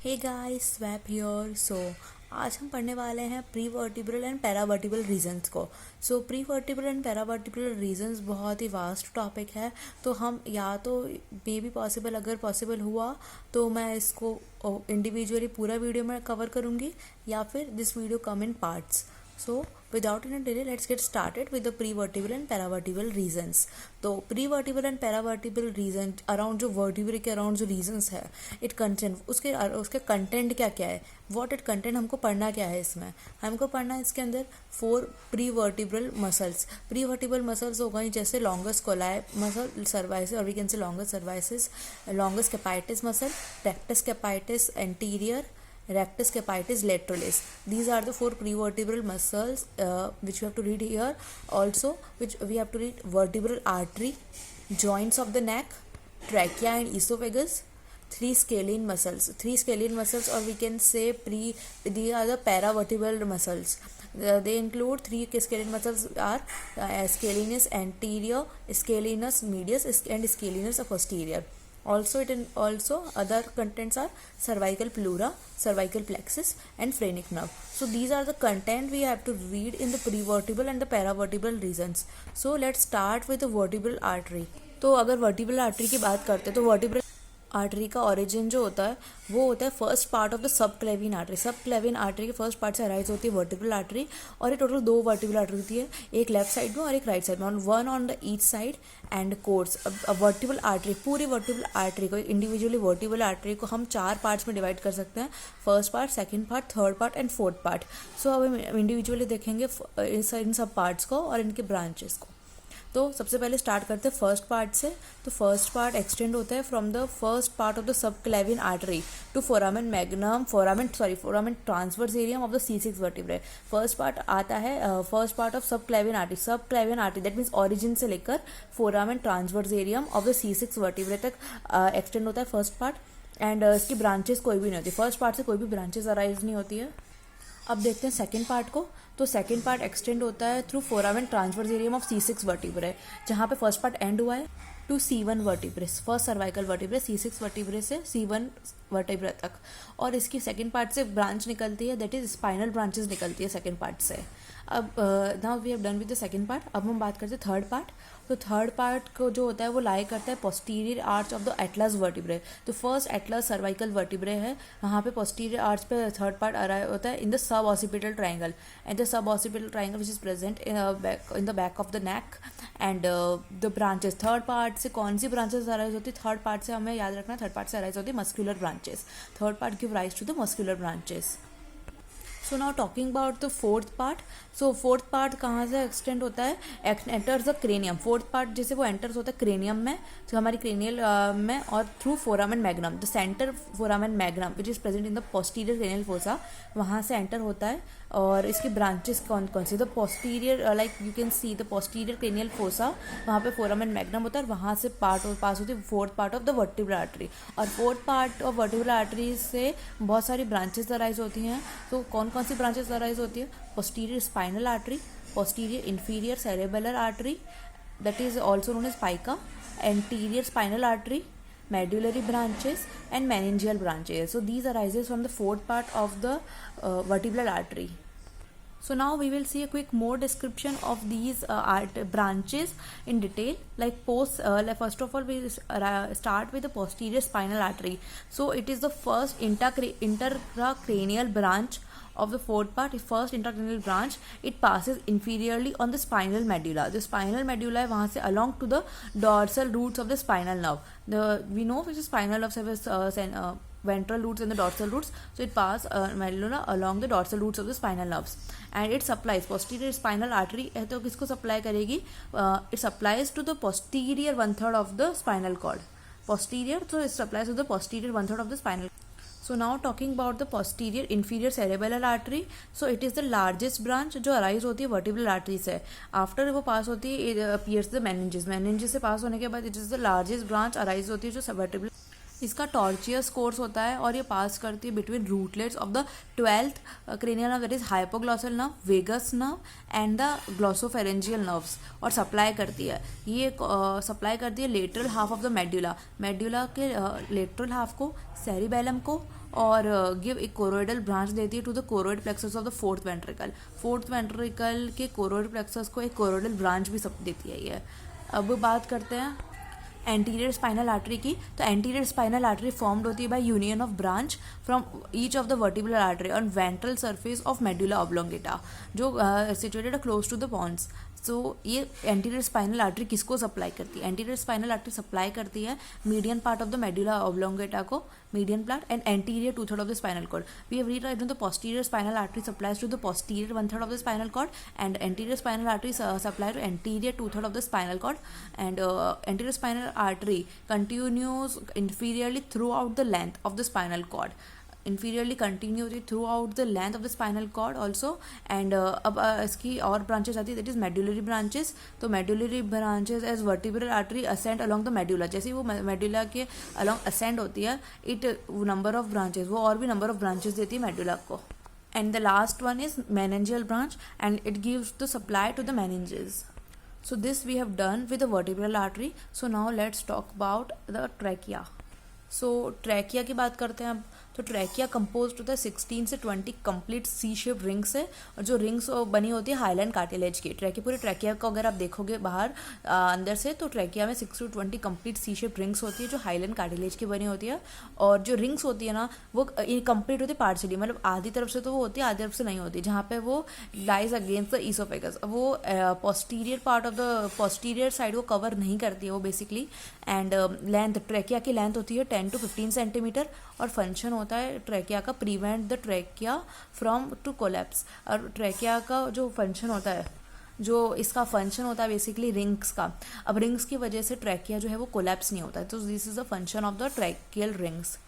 Hey guys swap here. आज हम पढ़ने वाले हैं प्री वर्टिब्रल एंड पैरावर्टिब्रल रीजन्स को। प्री वर्टिब्रल एंड पैरावर्टिब्रल रीजन्स बहुत ही वास्ट टॉपिक है। तो हम या तो मे बी पॉसिबल, अगर पॉसिबल हुआ तो मैं इसको इंडिविजुअली पूरा वीडियो में कवर करूँगी, या फिर this video come in parts. Without any delay, let's get started with the pre-vertebral and paravertebral reasons. तो pre-vertebral and paravertebral reason around जो वर्टिब्रे के अराउंड जो रीजन्स है, इट कंटेंट उसके कंटेंट क्या क्या है, व्हाट इट कंटेंट, हमको पढ़ना क्या है इसमें। हमको पढ़ना है इसके अंदर 4 प्री-वर्टिब्रल मसल्स। प्री-वर्टिब्रल मसल्स हो गई जैसे लॉन्गस कोलाई मसल, सर्वाइसिस, और we can say longus cervicis, longus capitis muscle, rectus capitis anterior, rectus capitis lateralis. These are the 4 prevertebral muscles which we have to read here. Also, which we have to read vertebral artery, joints of the neck, trachea and esophagus, 3 scalene muscles. 3 scalene muscles, or we can say these are the paravertebral muscles. They include 3 scalene muscles are scalenus anterior, scalenus medius, and scalenus posterior. Also, other contents are cervical pleura, cervical plexus, and phrenic nerve. So these are the content we have to read in the prevertebral and the paravertebral regions. So let's start with the vertebral artery. तो अगर vertebral artery की बात करते हैं तो vertebral artery का origin जो होता है वो होता है first part of the subclavian artery. सब क्लेविन आर्टरी के फर्स्ट पार्ट से अराइज होती है वर्टिब्रल आर्टरी, और ये टोटल 2 वर्टिब्रल आर्टरी होती है, एक लेफ्ट साइड में और एक राइट साइड में, one on the each side and course. अब वर्टिब्रल आर्टरी, पूरी वर्टिब्रल आर्टरी को, इंडिविजुअली वर्टिब्रल आर्टरी को हम 4 पार्ट्स में डिवाइड कर सकते हैं, first part, second part, third part and fourth part. So अब हम इंडिविजुअली देखेंगे इन सब पार्ट्स को और इनके ब्रांचेस को। तो सबसे पहले स्टार्ट करते हैं फर्स्ट पार्ट से। तो फर्स्ट पार्ट एक्सटेंड होता है from the first part of the subclavian artery to foramen magnum, foramen transversarium of the C6 vertebrae. First part आता है first part of subclavian artery, that means origin से लेकर foramen transversarium of the C6 vertebrae तक extend होता है first part. And इसकी branches कोई भी नहीं होती, फर्स्ट पार्ट से कोई भी ब्रांचेस अराइज नहीं होती है। अब देखते हैं सेकेंड पार्ट को। तो सेकेंड पार्ट एक्सटेंड होता है through foramen transversarium of C6 vertebrae, जहाँ पे फर्स्ट पार्ट एंड हुआ है to C1 vertebrae, first cervical vertebrae, C6 vertebrae से C1 वर्टिब्रे तक। और इसकी सेकेंड पार्ट से ब्रांच निकलती है, दैट इज स्पाइनल ब्रांचेस निकलती है सेकेंड पार्ट से। अब now we have done with the second part. अब हम बात करते हैं थर्ड पार्ट। तो थर्ड पार्ट को जो होता है वो लाई करता है posterior arch of the atlas vertebrae. तो फर्स्ट एटलस सर्वाइकल वर्टिब्रे है, वहाँ पे पोस्टीरियर आर्च पे थर्ड पार्ट आ रहा होता है in the suboccipital triangle, and the suboccipital triangle which is present in the back of the neck. And the branches, third part से कौन सी ब्रांचेस अराइज होती है, थर्ड पार्ट से हमें याद रखना, थर्ड पार्ट से अराइज होती है muscular branches. Third part give rise to the muscular branches. So now talking about the fourth part. So fourth part कहाँ से एक्सटेंड होता है, enters the cranium. Fourth part जैसे वो एंटर्स होता है क्रेनियम में, जो हमारी क्रेनियल में, और through foramen magnum, the centre foramen magnum which is present in the posterior cranial fossa, वहाँ से एंटर होता है। और इसकी ब्रांचेस कौन कौन सी, the posterior, like you can see the posterior cranial fossa, वहाँ पे फोरामेन मैग्नम होता है, और वहाँ से पास होती है fourth part of the vertebral artery. और fourth part of vertebral artery से बहुत सारी ब्रांचेस अराइज होती हैं। तो कौन कौन सी ब्रांचेस अराइज होती है, posterior spinal artery, posterior inferior cerebellar artery, that is also known as pica, anterior spinal artery, medullary branches and meningeal branches. So these arises from the fourth part of the vertebral artery. So now we will see a quick more description of these branches in detail. Like first of all we start with the posterior spinal artery. So it is the first intracranial branch of the fourth part, first intracranial branch. It passes inferiorly on the spinal medulla. The spinal medulla है वहाँ से along to the dorsal roots of the spinal nerve. We know which is spinal nerves have ventral roots and the dorsal roots. So it passes medulla along the dorsal roots of the spinal nerves, and it supplies posterior spinal artery है तो किसको supply करेगी, it supplies to the posterior 1/3 of the spinal cord. Posterior, so it supplies to the posterior 1/3 of the spinal. So now talking about the posterior inferior cerebellar artery. So it is the largest branch जो arise होती है vertebral artery से। After वो पास होती है it appears the meninges से पास होने के बाद it is the largest branch arise होती है जो वर्टिब्रल। इसका टॉर्चियस कोर्स होता है और ये पास करती है between rootlets of the 12th cranial nerve, that is hypoglossal nerve, vagus nerve and the glossopharyngeal nerves, और सप्लाई करती है, ये सप्लाई करती है lateral half of the medulla के लेटरल हाफ को, सेरिबेलम को और गिव एक कोरोइडल ब्रांच देती है to the choroid plexus of the fourth ventricle. Fourth ventricle के कोरोइड प्लेक्सस को एक कोरोइडल ब्रांच भी सब देती है ये। अब बात करते हैं एंटीरियर स्पाइनल आर्टरी की। तो एंटीरियर स्पाइनल आर्टरी फॉर्म्ड होती है by union of branch from each of the vertebral artery on ventral surface of medulla oblongata, जो situated close to the pons. So ये एंटीरियर स्पाइनल आर्टरी किसको supply करती है? Anterior spinal artery supply करती है median part of the medulla oblongata को, median part, and anterior 2/3 of the spinal cord. We have rewritten the posterior spinal artery supplies to the posterior 1/3 of the spinal cord, and anterior spinal artery supply to anterior 2/3 of the spinal cord, and anterior spinal artery continues inferiorly throughout the length of the spinal cord. inferiorly continuously throughout the length of the spinal cord also, and अब इसकी और branches आती है, that is medullary branches. तो medullary branches as vertebral artery ascend along the medulla, जैसे वो medulla के along ascend होती है, it number of branches, वो और भी number of branches देती है medulla को. And the last one is meningeal branch, and it gives the supply to the meninges. So this we have done with the vertebral artery. So now let's talk about the trachea. So trachea की बात करते हैं अब। तो trachea compose होता है 16 से 20 complete c shape rings से, और जो रिंग्स बनी होती है हाइलाइन कार्टिलेज की। ट्रैकिया पूरे ट्रैकिया को अगर आप देखोगे बाहर अंदर से, तो ट्रैकिया में 6 to 20 complete c shape rings होती है जो हाइलाइन कार्टिलेज की बनी होती है। और जो रिंग्स होती है ना, वो कंप्लीट होती है पार्शियली, मतलब आधी तरफ से तो वो होती है, आधी तरफ से नहीं होती, जहाँ पे वो लाइज अगेंस्ट द ईसोफेगस। वो posterior part of the posterior side को कवर नहीं करती है वो बेसिकली। एंड लेंथ, ट्रैकिया की लेंथ होती है 10 to 15 सेंटीमीटर, और फंक्शन होता है ट्रैकिया का prevent the trachea from to collapse. और ट्रैकिया का जो फंक्शन होता है, जो इसका फंक्शन होता है बेसिकली रिंग्स का। अब रिंग्स की वजह से ट्रैकिया जो है वो कोलैप्स नहीं होता है, तो this is the function of the tracheal rings.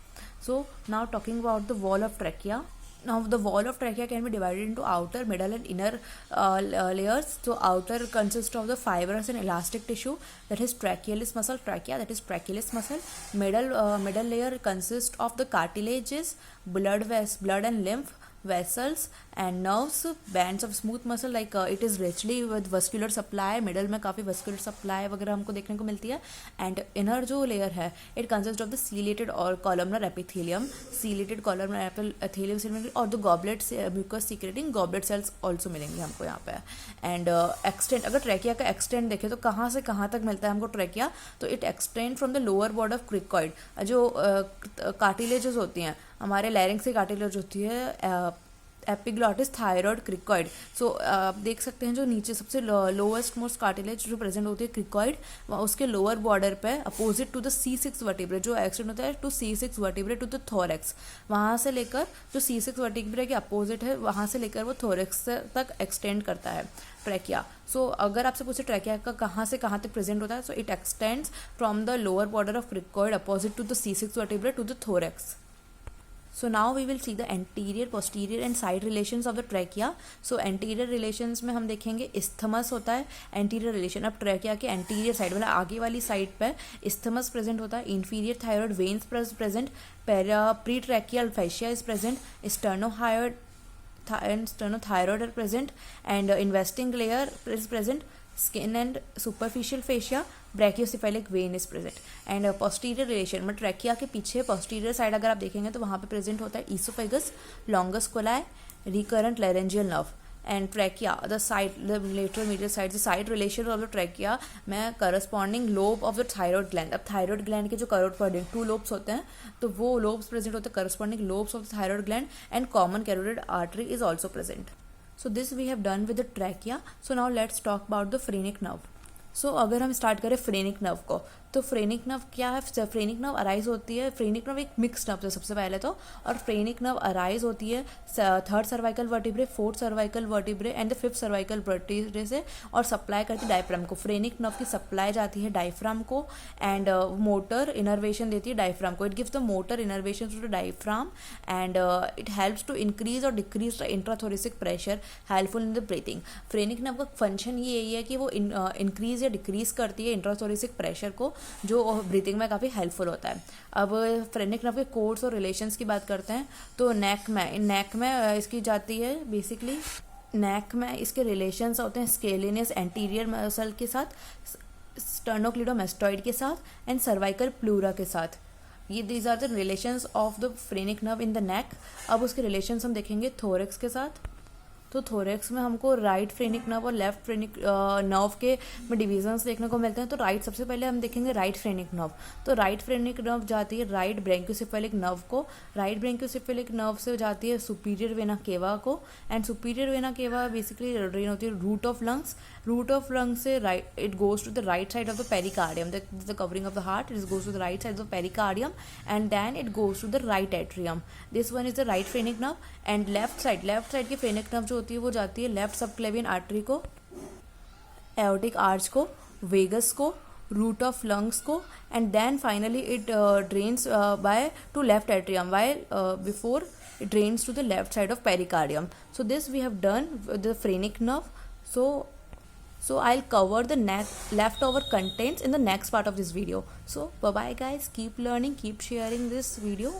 So now talking about the wall of trachea. Now the wall of trachea can be divided into outer, middle and inner layers. So outer consists of the fibrous and elastic tissue, that is trachealis muscle, trachea, that is trachealis muscle. Middle layer consists of the cartilages, blood and lymph vessels and nerves, bands of smooth muscle, like it is richly with vascular supply. Middle में काफ़ी vascular supply वगैरह हमको देखने को मिलती है. And inner जो layer है, it consist of the ciliated और columnar epithelium, ciliated columnar epithelium cell मिलेंगे, और the goblet mucus secreting goblet cells also मिलेंगे हमको यहाँ पे. एंड एक्सटेंड, अगर ट्रैकिया का एक्सटेंड देखें तो कहाँ से कहाँ तक मिलता है हमको ट्रैकिया, तो it extend from the lower border of cricoid. जो कार्टिलेजेस होती हैं हमारे लैरिंग्स की, कार्टिलेज होती है एपिग्लॉटिस, थायरॉयड, क्रिकॉइड. सो आप देख सकते हैं जो नीचे सबसे लोएस्ट मोस्ट कार्टिलेज जो प्रेजेंट होती है क्रिकॉइड, उसके लोअर बॉर्डर पे opposite to the C6 vertebrae, जो एक्सटेंड होता है to C6 vertebrae to the thorax. वहाँ से लेकर जो C6 वर्टिब्रे के अपोजिट है, वहाँ से लेकर वो थोरेक्स तक एक्सटेंड करता है ट्रैकिया. सो अगर आपसे पूछे ट्रैकिया का कहाँ से कहाँ तक प्रेजेंट होता है, so it extends from the lower border of cricoid opposite to the C6 vertebrae to the thorax. So now we will see the anterior, posterior and side relations of the trachea. So anterior relations में हम देखेंगे isthmus होता है anterior relation. अब trachea के anterior side मतलब आगे वाली side पे isthmus present होता है, inferior thyroid veins present, pretracheal fascia is present, sternothyroid are present, and investing layer is present, skin and superficial fascia, brachiocephalic vein is present. And posterior relation में trachea के पीछे posterior side अगर आप देखेंगे तो वहाँ पे प्रेजेंट होता है oesophagus, longus colli, recurrent laryngeal nerve. And trachea the side, the lateral medial side, the side relation of the trachea में corresponding lobe of the thyroid gland. अब थायरॉयड ग्लैंड के जो करस्पॉन्डिंग 2 लोब्स होते हैं, तो वो लोब्स प्रेजेंट होते हैं corresponding lobes of the thyroid gland, and common carotid artery is also present. So this we have done with the trachea. So now let's talk about the phrenic nerve. So अगर हम start करें phrenic nerve को, तो phrenic nerve क्या है? Phrenic nerve arise होती है, phrenic nerve एक मिक्स नर्व है सबसे पहले तो, और फ्रेनिक नर्व अराइज होती है 3rd cervical vertebrae, 4th cervical vertebrae and the 5th cervical vertebrae से, और सप्लाई करती है डायफ्राम को. फ्रेनिक नर्व की सप्लाई जाती है डायफ्राम को, एंड मोटर इनर्वेशन देती है डायफ्राम को. It gives the motor innervation to the diaphragm, and it helps to increase और decrease the intrathoracic pressure, helpful in the breathing. Phrenic nerve का function ये यही है कि वो इंक्रीज या डिक्रीज करती है इंट्राथोरेसिक प्रेशर को, जो ब्रीथिंग में काफ़ी हेल्पफुल होता है. अब फ्रेनिक नर्व के कोर्स और रिलेशंस की बात करते हैं, तो नेक में इसकी जाती है बेसिकली, नेक में इसके रिलेशंस होते हैं स्केलिनियस एंटीरियर मसल के साथ, स्टर्नोक्लिडोमेस्टॉइड के साथ, एंड सर्वाइकल प्लूरा के साथ. ये these are the relations of the phrenic nerve in the neck. अब उसके रिलेशंस हम देखेंगे थोरेक्स के साथ। तो थोरेक्स में हमको राइट फ्रेनिक नर्व और लेफ्ट फ्रेनिक नर्व के में डिविजन्स देखने को मिलते हैं। तो राइट, सबसे पहले हम देखेंगे राइट फ्रेनिक नर्व। तो राइट फ्रेनिक नर्व जाती है राइट ब्रेंक्योसेफेलिक नर्व को, राइट ब्रेंक्योसेफेलिक नर्व से जाती है सुपीरियर वेना केवा को, and superior vena cava basically drain होती है root of lungs. Root of lungs से right it goes to the right side of the pericardium, the covering of the heart, it goes to the right side of the pericardium and then it goes to the right atrium. This one is the right phrenic nerve. And left side की phrenic nerve जो होती है वो जाती है left subclavian artery को, aortic arch को, vagus को, रूट ऑफ लंग्स को, and then finally it drains by to left atrium while before it drains to the left side of pericardium. So this we have done with the phrenic nerve. So I'll cover the leftover contents in the next part of this video. So bye bye guys, keep learning, keep sharing this video.